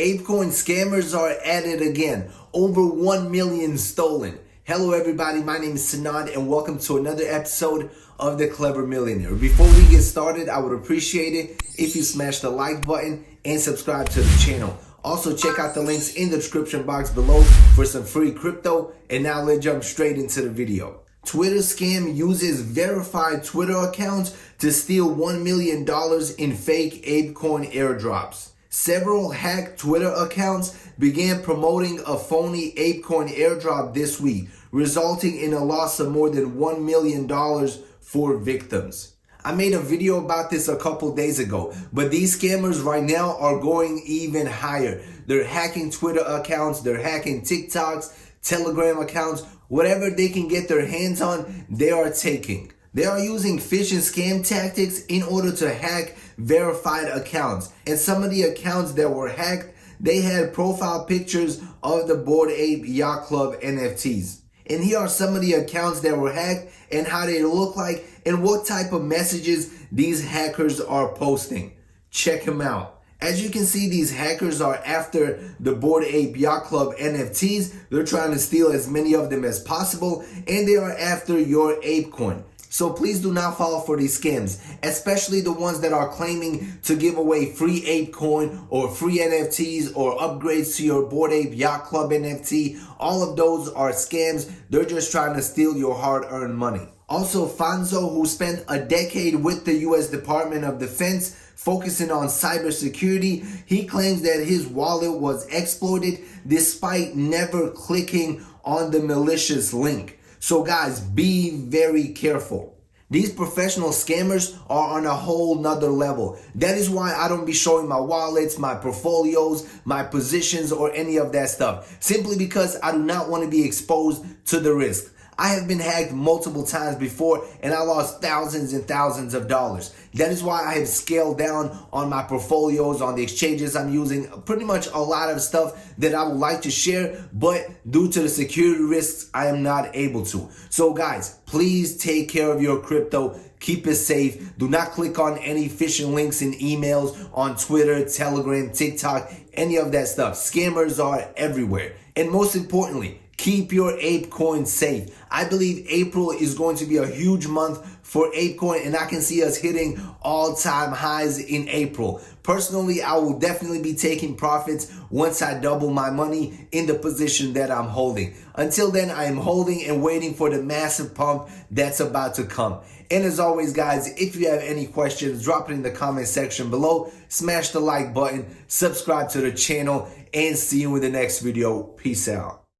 ApeCoin scammers are at it again. Over 1 million stolen. Hello everybody, my name is Sanad and welcome to another episode of The Clever Millionaire. Before we get started, I would appreciate it if you smash the like button and subscribe to the channel. Also check out the links in the description box below for some free crypto. And now let's jump straight into the video. Twitter scam uses verified Twitter accounts to steal $1 million in fake ApeCoin airdrops. Several hacked Twitter accounts began promoting a phony ApeCoin airdrop this week, resulting in a loss of more than $1 million for victims. I made a video about this a couple days ago, but these scammers right now are going even higher. They're hacking Twitter accounts, they're hacking TikToks, Telegram accounts, whatever they can get their hands on, they are taking. They are using phishing scam tactics in order to hack verified accounts. And some of the accounts that were hacked, they had profile pictures of the Bored Ape Yacht Club NFTs. And here are some of the accounts that were hacked and how they look like and what type of messages these hackers are posting. Check them out. As you can see, these hackers are after the Bored Ape Yacht Club NFTs. They're trying to steal as many of them as possible, and they are after your ApeCoin. So please do not fall for these scams, especially the ones that are claiming to give away free ApeCoin or free NFTs or upgrades to your Bored Ape Yacht Club NFT. All of those are scams. They're just trying to steal your hard-earned money. Also, Fonzo, who spent a decade with the U.S. Department of Defense focusing on cybersecurity, he claims that his wallet was exploited despite never clicking on the malicious link. So guys, be very careful. These professional scammers are on a whole nother level. That is why I don't be showing my wallets, my portfolios, my positions, or any of that stuff. Simply because I do not want to be exposed to the risk. I have been hacked multiple times before and I lost thousands and thousands of dollars. That is why I have scaled down on my portfolios, on the exchanges I'm using, pretty much a lot of stuff that I would like to share, but due to the security risks, I am not able to. So guys, please take care of your crypto. Keep it safe. Do not click on any phishing links and emails on Twitter, Telegram, TikTok, any of that stuff. Scammers are everywhere. And most importantly, keep your ApeCoin safe. I believe April is going to be a huge month for ApeCoin, and I can see us hitting all-time highs in April. Personally, I will definitely be taking profits once I double my money in the position that I'm holding. Until then, I am holding and waiting for the massive pump that's about to come. And as always, guys, if you have any questions, drop it in the comment section below. Smash the like button, subscribe to the channel, and see you in the next video. Peace out.